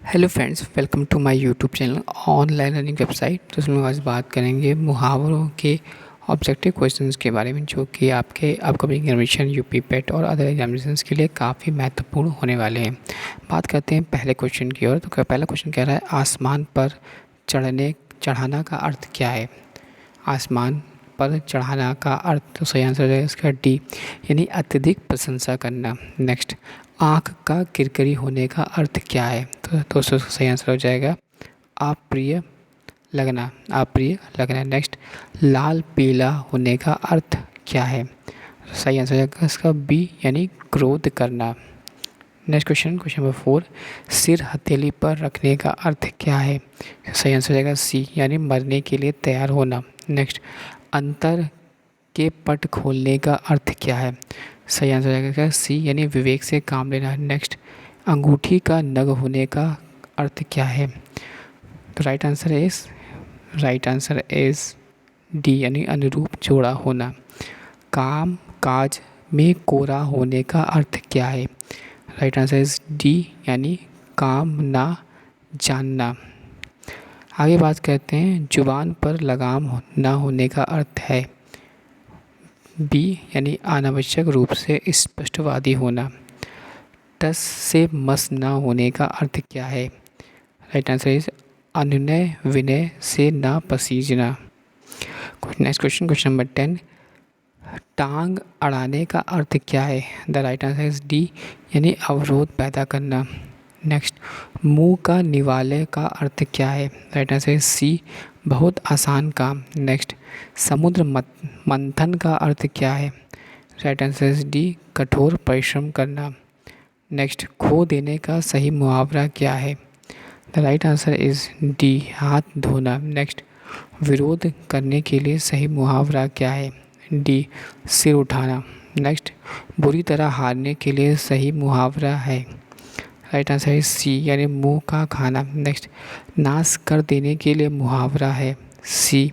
Hello friends, welcome to my YouTube channel online learning website. तो इसमें आज बात करेंगे मुहावरों के ऑब्जेक्टिव क्वेश्चंस के बारे में, जो कि आपके अपकमिंग एग्जामिनेशन यूपी पेट और अदर एग्जामिनेशंस के लिए काफ़ी महत्वपूर्ण होने वाले हैं। बात करते हैं पहले क्वेश्चन की ओर। तो पहला क्वेश्चन कह रहा है, आसमान पर चढ़ाना का अर्थ क्या है। आसमान पर चढ़ाना का अर्थ, तो सही आंसर है इसका डी, यानी अत्यधिक प्रशंसा करना। नेक्स्ट, आँख का किरकिरी होने का अर्थ क्या है। तो दोस्तों सही आंसर हो जाएगा अप्रिय लगना, अप्रिय लगना। नेक्स्ट, लाल पीला होने का अर्थ क्या है। सही आंसर है इसका बी, यानी क्रोध करना। नेक्स्ट क्वेश्चन नंबर 4, सिर हथेली पर रखने का अर्थ क्या है। सही आंसर हो जाएगा सी, यानी मरने के लिए तैयार होना। नेक्स्ट, अंतर के पट खोलने का अर्थ क्या है। सही आंसर हो जाएगा सी, यानी विवेक से काम लेना। नेक्स्ट, अंगूठी का नग होने का अर्थ क्या है। तो राइट आंसर इज डी, यानी अनुरूप जोड़ा होना। काम काज में कोरा होने का अर्थ क्या है। राइट आंसर इज डी, यानी काम ना जानना। आगे बात करते हैं, जुबान पर लगाम ना होने का अर्थ है बी, यानी अनावश्यक रूप से स्पष्टवादी होना। टस से मस ना होने का अर्थ क्या है। राइट आंसर इज अनुनय विनय से ना पसीजना। नेक्स्ट क्वेश्चन नंबर 10, टांग अड़ाने का अर्थ क्या है। The right answer is D, यानी अवरोध पैदा करना। नेक्स्ट, मुंह का निवाले का अर्थ क्या है। राइट आंसर इज सी, बहुत आसान काम। नेक्स्ट, समुद्र मंथन का अर्थ क्या है। राइट आंसर इज डी, कठोर परिश्रम करना। नेक्स्ट, खो देने का सही मुहावरा क्या है। The right answer is D, हाथ धोना। नेक्स्ट, विरोध करने के लिए सही मुहावरा क्या है। डी, सिर उठाना। नेक्स्ट, बुरी तरह हारने के लिए सही मुहावरा है। राइट आंसर है सी, यानी मुंह का खाना। नेक्स्ट, नाश कर देने के लिए मुहावरा है सी,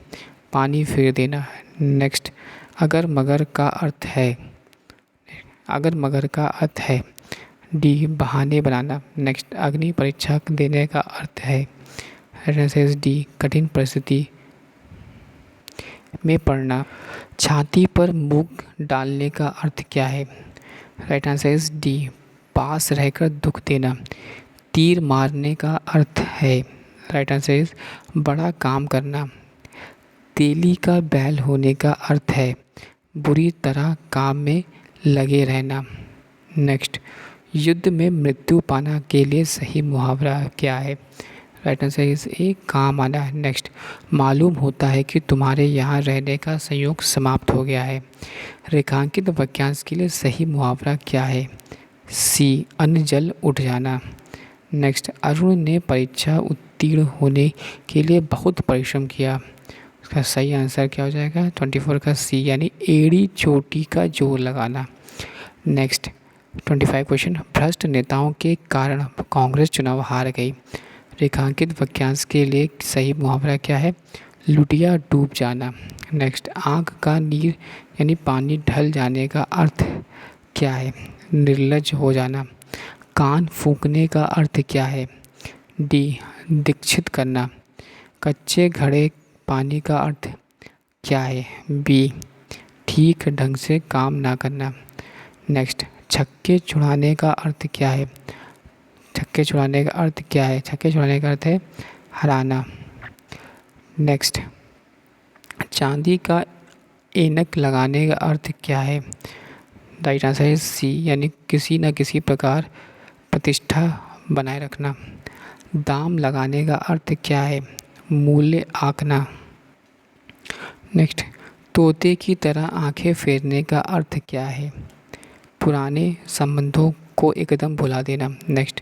पानी फेर देना। नेक्स्ट, अगर मगर का अर्थ है डी, बहाने बनाना। नेक्स्ट, अग्नि परीक्षा देने का अर्थ है। राइट आंसर इज डी, कठिन परिस्थिति में पड़ना। छाती पर मूग डालने का अर्थ क्या है। राइट आंसर इज डी, पास रहकर दुख देना। तीर मारने का अर्थ है। राइट आंसर इज बड़ा काम करना। तेली का बैल होने का अर्थ है बुरी तरह काम में लगे रहना। नेक्स्ट, युद्ध में मृत्यु पाना के लिए सही मुहावरा क्या है। राइट आंसर इज ए, काम आना। नेक्स्ट, मालूम होता है कि तुम्हारे यहाँ रहने का संयोग समाप्त हो गया है। रेखांकित वाक्यांश के लिए सही मुहावरा क्या है। सी, अन्न जल उठ जाना। नेक्स्ट, अरुण ने परीक्षा उत्तीर्ण होने के लिए बहुत परिश्रम किया। उसका सही आंसर क्या हो जाएगा 24 का सी, यानी एड़ी चोटी का जोर लगाना। नेक्स्ट 25 क्वेश्चन, भ्रष्ट नेताओं के कारण कांग्रेस चुनाव हार गई। रेखांकित वाक्यांश के लिए सही मुहावरा क्या है। लुटिया डूब जाना। नेक्स्ट, आँख का नीर यानी पानी ढल जाने का अर्थ क्या है। निर्लज हो जाना। कान फूंकने का अर्थ क्या है। डी, दीक्षित करना। कच्चे घड़े पानी का अर्थ क्या है। बी, ठीक ढंग से काम ना करना। नेक्स्ट, छक्के छुड़ाने का अर्थ क्या है। छक्के छुड़ाने का अर्थ क्या है। छक्के छुड़ाने का अर्थ है हराना। नेक्स्ट, चांदी का ऐनक लगाने का अर्थ क्या है। राइट आंसर है सी, यानी किसी न किसी प्रकार प्रतिष्ठा बनाए रखना। दाम लगाने का अर्थ क्या है। मूल्य आंकना। नेक्स्ट, तोते की तरह आंखें फेरने का अर्थ क्या है। पुराने संबंधों को एकदम भुला देना। नेक्स्ट,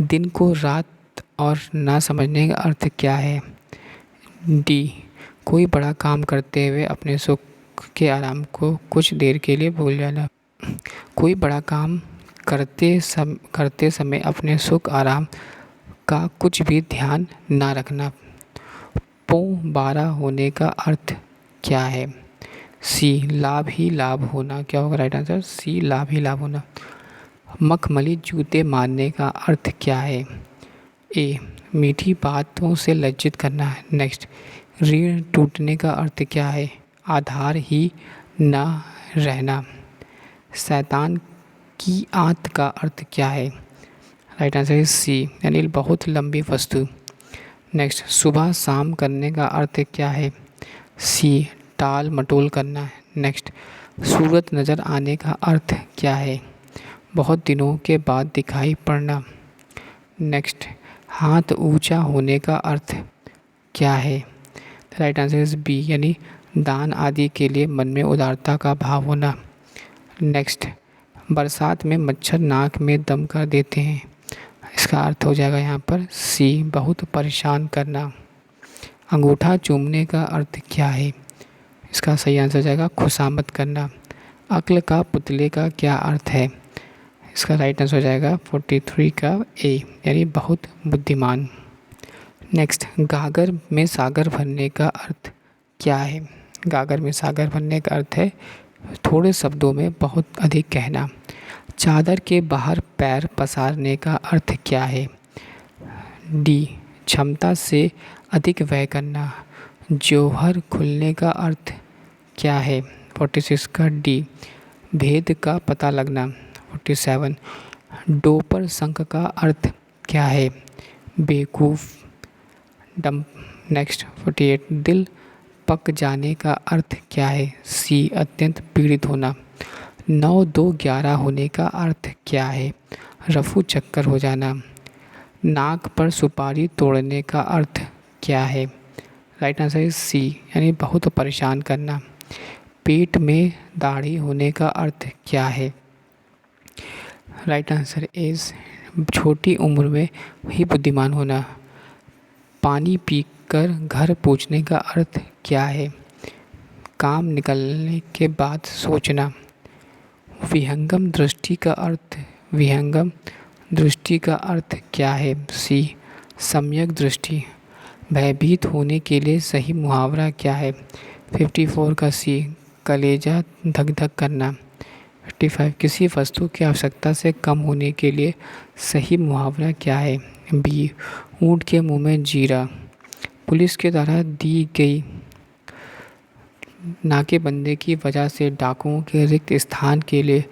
दिन को रात और ना समझने का अर्थ क्या है। डी, कोई बड़ा काम करते हुए अपने सुख के आराम को कुछ देर के लिए भूल जाना। कोई बड़ा काम करते समय अपने सुख आराम का कुछ भी ध्यान ना रखना। पौ बारह होने का अर्थ क्या है। सी, लाभ ही लाभ होना। क्या होगा राइट आंसर। सी, लाभ ही लाभ होना। मखमली जूते मारने का अर्थ क्या है। ए मीठी बातों से लज्जित करना है। नेक्स्ट, ऋण टूटने का अर्थ क्या है? आधार ही ना रहना। शैतान की आंत का अर्थ क्या है? राइट आंसर इज सी, यानी बहुत लंबी वस्तु। नेक्स्ट, सुबह शाम करने का अर्थ क्या है? सी, टाल मटोल करना। नेक्स्ट, सूरत नज़र आने का अर्थ क्या है? बहुत दिनों के बाद दिखाई पड़ना। नेक्स्ट, हाथ ऊंचा होने का अर्थ क्या है? राइट आंसर इज बी, यानी दान आदि के लिए मन में उदारता का भाव होना। नेक्स्ट, बरसात में मच्छर नाक में दम कर देते हैं। इसका अर्थ हो जाएगा यहाँ पर सी, बहुत परेशान करना। अंगूठा चूमने का अर्थ क्या है? इसका सही आंसर हो जाएगा खुशामद करना। अक्ल का पुतले का क्या अर्थ है? इसका राइट आंसर हो जाएगा 43 का ए, यानी बहुत बुद्धिमान। नेक्स्ट, गागर में सागर भरने का अर्थ क्या है? गागर में सागर भरने का अर्थ है थोड़े शब्दों में बहुत अधिक कहना। चादर के बाहर पैर पसारने का अर्थ क्या है? डी, क्षमता से अधिक व्यय करना। जौहर खुलने का अर्थ क्या है? 46 का डी, भेद का पता लगना। 47, डोपर शंख का अर्थ क्या है? बेवकूफ़, डम। नेक्स्ट 48, दिल पक जाने का अर्थ क्या है? सी, अत्यंत पीड़ित होना। 9 2 11 होने का अर्थ क्या है? रफू चक्कर हो जाना। नाक पर सुपारी तोड़ने का अर्थ क्या है? राइट आंसर इज सी, यानी बहुत परेशान करना। पेट में दाढ़ी होने का अर्थ क्या है? राइट आंसर इज छोटी उम्र में ही बुद्धिमान होना। पानी पीकर घर पहुंचने का अर्थ क्या है? काम निकलने के बाद सोचना। विहंगम दृष्टि का अर्थ क्या है? सी, सम्यक दृष्टि। भयभीत होने के लिए सही मुहावरा क्या है? 54 का सी, कलेजा धक धक करना। 55, किसी वस्तु की आवश्यकता से कम होने के लिए सही मुहावरा क्या है? बी, ऊँट के मुंह में जीरा। पुलिस के द्वारा दी गई नाकेबंदी की वजह से डाकुओं के रिक्त स्थान के लिए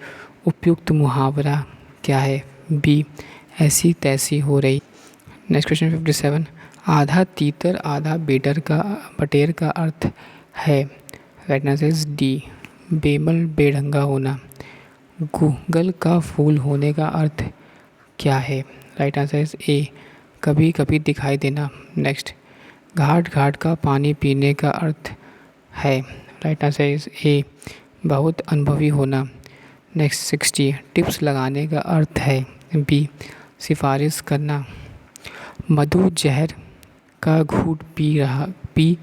उपयुक्त मुहावरा क्या है? बी, ऐसी तैसी हो रही। नेक्स्ट क्वेश्चन 57, आधा तीतर आधा बटेर का अर्थ है? Right answer is D, BEML बेढंगा होना। गूगल का फूल होने का अर्थ क्या है? राइट आंसर इज ए, कभी कभी दिखाई देना। नेक्स्ट, घाट घाट का पानी पीने का अर्थ है? राइट आंसर इज ए, बहुत अनुभवी होना। नेक्स्ट 60, टिप्स लगाने का अर्थ है? बी, सिफारिश करना। मधु जहर का घूंट पी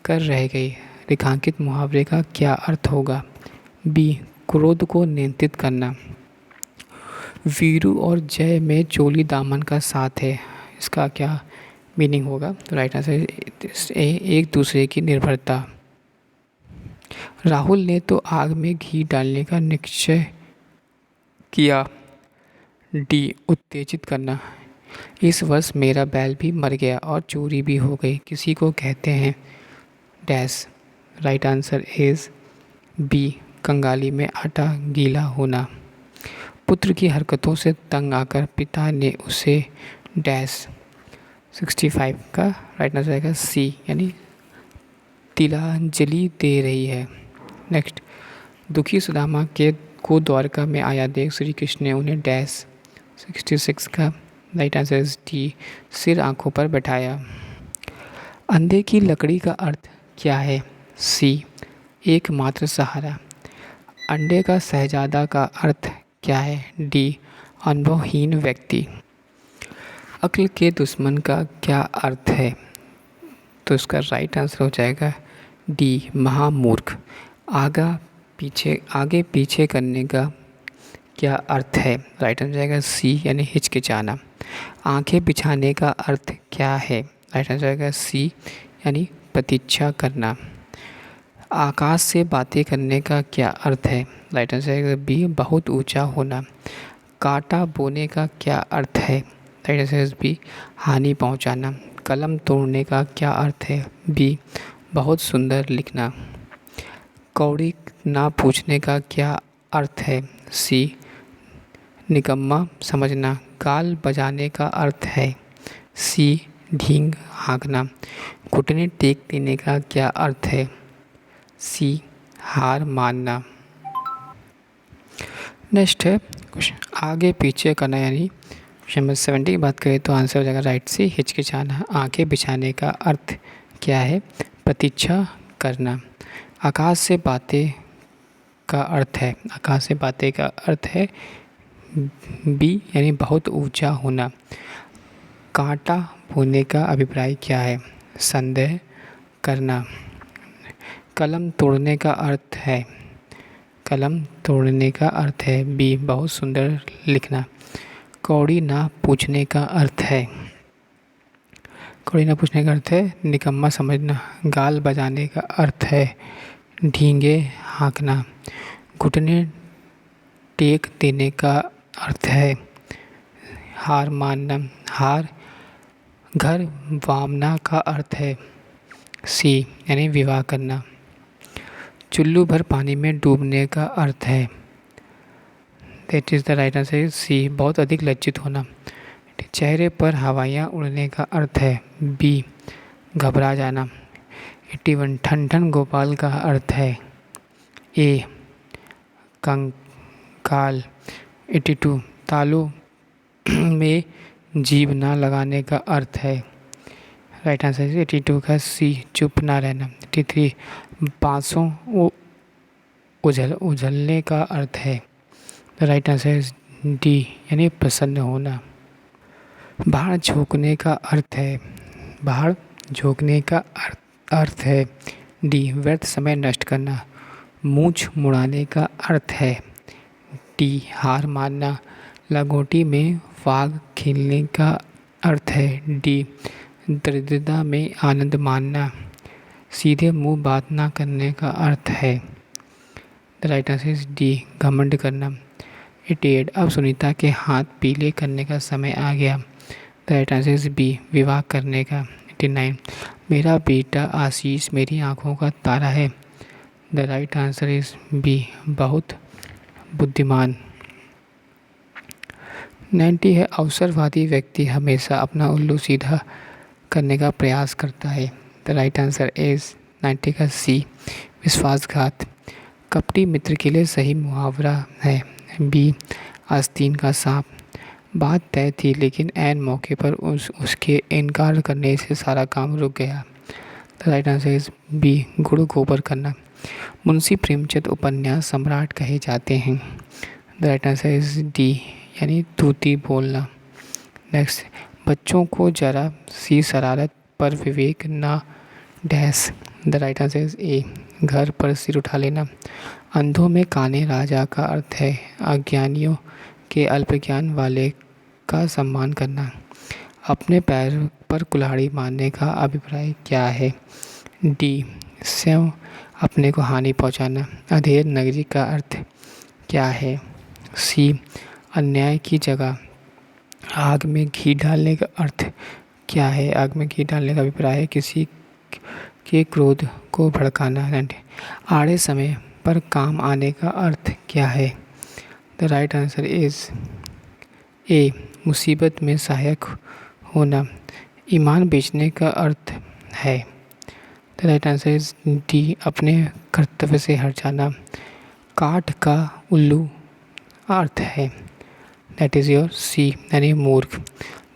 कर रह गई। रेखांकित मुहावरे का क्या अर्थ होगा? बी, क्रोध को नियंत्रित करना। वीरू और जय में चोली दामन का साथ है। इसका क्या मीनिंग होगा? तो राइट आंसर ए, एक दूसरे की निर्भरता। राहुल ने तो आग में घी डालने का निश्चय किया। डी, उत्तेजित करना। इस वर्ष मेरा बैल भी मर गया और चोरी भी हो गई, किसी को कहते हैं dash. Right answer is b, कंगाली में आटा गीला होना। पुत्र की हरकतों से तंग आकर पिता ने उसे डैश। 65 का राइट आंसर आएगा सी, यानी तिलांजलि दे रही है। नेक्स्ट, दुखी सुदामा को द्वारका में आया देख श्री कृष्ण ने उन्हें डैश। 66 का राइट आंसर इज डी, सिर आंखों पर बैठाया। अंधे की लकड़ी का अर्थ क्या है? सी, एकमात्र सहारा। अंडे का शहजादा का अर्थ क्या है? डी, अनुभवहीन व्यक्ति। अक्ल के दुश्मन का क्या अर्थ है? तो इसका राइट आंसर हो जाएगा डी, महामूर्ख। आगे पीछे करने का क्या अर्थ है? राइट आंसर हो जाएगा सी, यानी हिचकिचाना। आंखें बिछाने का अर्थ क्या है? राइट आंसर हो जाएगा सी, यानी प्रतीक्षा करना। आकाश से बातें करने का क्या अर्थ है? राइट आंसर है बी, बहुत ऊंचा होना। कांटा बोने का क्या अर्थ है? राइट आंसर इज बी, हानि पहुंचाना। कलम तोड़ने का क्या अर्थ है? बी, बहुत सुंदर लिखना। कौड़ी ना पूछने का क्या अर्थ है? सी, निकम्मा समझना। गाल बजाने का अर्थ है? सी, ढींग हाँकना। घुटने टेक देने का क्या अर्थ है? सी, हार मानना। नेक्स्ट है क्वेश्चन आगे पीछे करना, यानी क्वेश्चन नंबर 70 की बात करें तो आंसर हो जाएगा राइट से हिचकिचाना। आंखें बिछाने का अर्थ क्या है? प्रतीक्षा करना। आकाश से बातें का अर्थ है, आकाश से बातें का अर्थ है बी, यानी बहुत ऊंचा होना। कांटा बोने का अभिप्राय क्या है? संदेह करना। कलम तोड़ने का अर्थ है, कलम तोड़ने का अर्थ है बी, बहुत सुंदर लिखना। कौड़ी ना पूछने का अर्थ है, कौड़ी ना पूछने का अर्थ है निकम्मा समझना। गाल बजाने का अर्थ है ढींगे हाँकना। घुटने टेक देने का अर्थ है हार मानना। हार घर वामना का अर्थ है सी, यानी विवाह करना। चुल्लू भर पानी में डूबने का अर्थ है, that is the right answer is C, बहुत अधिक लज्जित होना। चेहरे पर हवाइयाँ उड़ने का अर्थ है बी, घबरा जाना। 81 ठन ठन गोपाल का अर्थ है ए, कंकाल। 82 तालों में जीभ ना लगाने का अर्थ है, राइट आंसर है 82 का सी, चुप ना रहना। 83 बाँसों उझलने का अर्थ है, the right answer is D, यानी प्रसन्न होना। बाहर झोंकने का अर्थ है, बाहर झोंकने का अर्थ है डी, व्यर्थ समय नष्ट करना। मूंछ मुड़ाने का अर्थ है डी, हार मानना। लंगोटी में फाग खेलने का अर्थ है डी, दरिद्रता में आनंद मानना। सीधे मुंह बात ना करने का अर्थ है, the right answer is D, घमंड करना। 88 अब सुनीता के हाथ पीले करने का समय आ गया, the right answer is B, विवाह करने का। 89 मेरा बेटा आशीष मेरी आँखों का तारा है, the right answer is B, बहुत बुद्धिमान। 90 है अवसरवादी व्यक्ति हमेशा अपना उल्लू सीधा करने का प्रयास करता है, द राइट आंसर इज 90 का सी, विश्वासघात। कपटी मित्र के लिए सही मुहावरा है बी, आस्तीन का सांप। बात तय थी लेकिन ऐन मौके पर उसके इनकार करने से सारा काम रुक गया, the right answer is B, गुड़ गोबर करना। मुंशी प्रेमचंद उपन्यास सम्राट कहे जाते हैं, the right answer is D, यानी तूती बोलना। नेक्स्ट बच्चों को जरा सी शरारत पर विवेक ना dash, the right answer is a, घर पर सिर उठा लेना। अंधों में काने राजा का अर्थ है अज्ञानियों के अल्पज्ञान वाले का सम्मान करना। अपने पैर पर कुल्हाड़ी मारने का अभिप्राय क्या है? डी, स्वयं अपने को हानि पहुंचाना। अधेर नगरी का अर्थ क्या है? सी, अन्याय की जगह। आग में घी डालने का अर्थ क्या है? आग में घी डालने का अभिप्राय है किसी के क्रोध को भड़काना। आड़े समय पर काम आने का अर्थ क्या है? The right answer is a, मुसीबत में सहायक होना। ईमान बेचने का अर्थ है, the right answer is D, अपने कर्तव्य से हट जाना। काठ का उल्लू अर्थ है, दैट इज़ योर सी, यानी मूर्ख।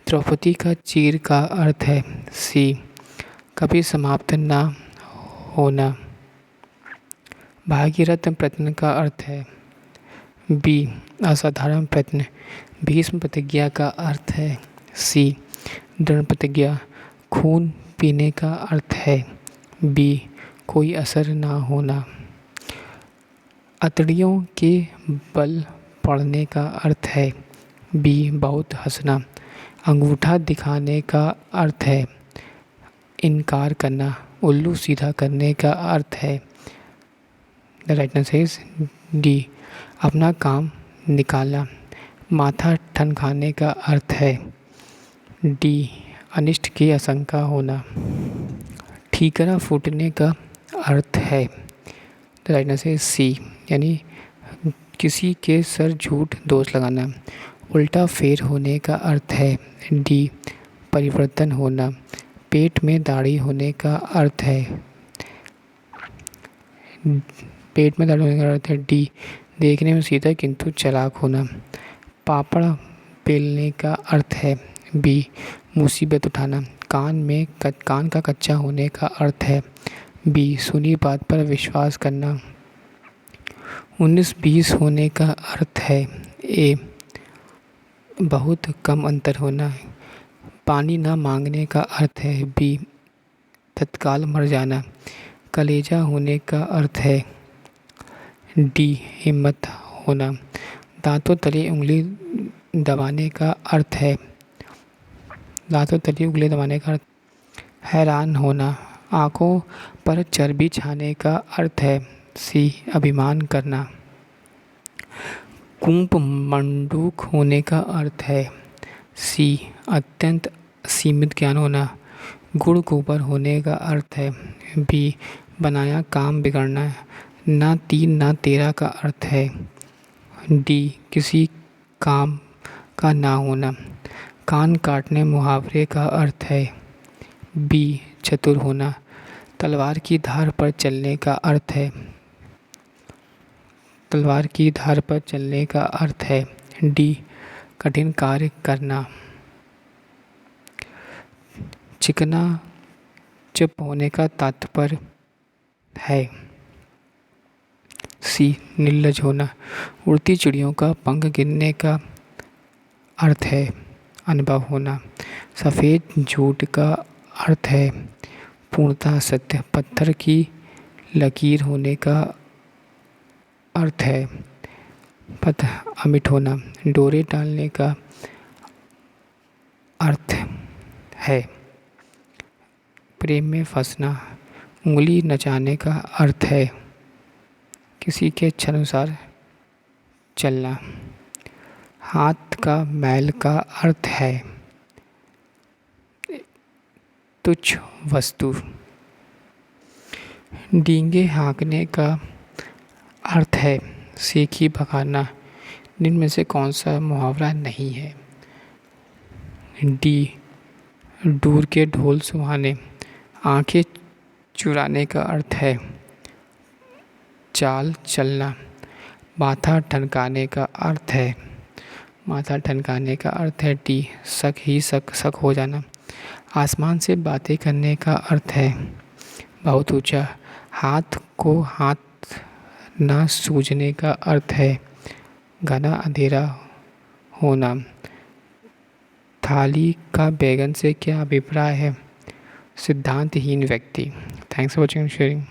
द्रौपदी का चीर का अर्थ है सी, कभी समाप्त ना होना। भागीरथ प्रयत्न का अर्थ है बी, असाधारण प्रयत्न। भीष्म प्रतिज्ञा का अर्थ है सी, दृढ़ प्रतिज्ञा। खून पीने का अर्थ है बी, कोई असर ना होना। अतड़ियों के बल पड़ने का अर्थ है बी, बहुत हंसना। अंगूठा दिखाने का अर्थ है इनकार करना। उल्लू सीधा करने का अर्थ है, the right answer is D, अपना काम निकालना। माथा ठनकाने का अर्थ है डी अनिष्ट की आशंका होना। ठीकरा फूटने का अर्थ है, the right answer is C, यानी किसी के सर झूठ दोष लगाना। उल्टा फेर होने का अर्थ है, डी परिवर्तन होना। पेट में दाढ़ी होने का अर्थ है, पेट में दाढ़ी होने का अर्थ है, डी देखने में सीधा किंतु चालाक होना। पापड़ बेलने का अर्थ है, बी मुसीबत उठाना। कान का कच्चा होने का अर्थ है, बी सुनी बात पर विश्वास करना। 19-20 होने का अर्थ है, ए बहुत कम अंतर होना। पानी ना मांगने का अर्थ है, बी तत्काल मर जाना। कलेजा होने का अर्थ है, डी हिम्मत होना। दांतों तले उंगली दबाने का अर्थ है, दांतों तले उंगली दबाने का अर्थ हैरान होना। आँखों पर चर्बी छाने का अर्थ है, सी अभिमान करना। कूप मंडूक होने का अर्थ है, सी अत्यंत सीमित ज्ञान होना। गुड़ गोबर होने का अर्थ है, बी बनाया काम बिगड़ना। ना 3 ना 13 का अर्थ है, डी किसी काम का ना होना। कान काटने मुहावरे का अर्थ है, बी चतुर होना। तलवार की धार पर चलने का अर्थ है, तलवार की धार पर चलने का अर्थ है, डी कठिन कार्य करना। चिकना चुप होने का तात्पर्य है, सी निर्लज होना। उड़ती चिड़ियों का पंख गिरने का अर्थ है, अनुभव होना। सफ़ेद झूठ का अर्थ है, पूर्णतः सत्य। पत्थर की लकीर होने का अर्थ है, अमिट होना। डोरे डालने का अर्थ है, प्रेम में फंसना। उंगली नचाने का अर्थ है, किसी के इच्छानुसार चलना। हाथ का मैल का अर्थ है, तुच्छ वस्तु। डींगे हाँकने का अर्थ है, सेखी भगाना। इनमें से कौन सा मुहावरा नहीं है, डी दूर के ढोल सुहाने। आंखें चुराने का अर्थ है, चाल चलना। माथा ठनकाने का अर्थ है, माथा ठनकाने का अर्थ है, डी शक हो जाना। आसमान से बातें करने का अर्थ है, बहुत ऊंचा। हाथ को हाथ ना सूझने का अर्थ है, घना अंधेरा होना। थाली का बैगन से क्या अभिप्राय है, सिद्धांतहीन व्यक्ति। Thanks for watching and sharing.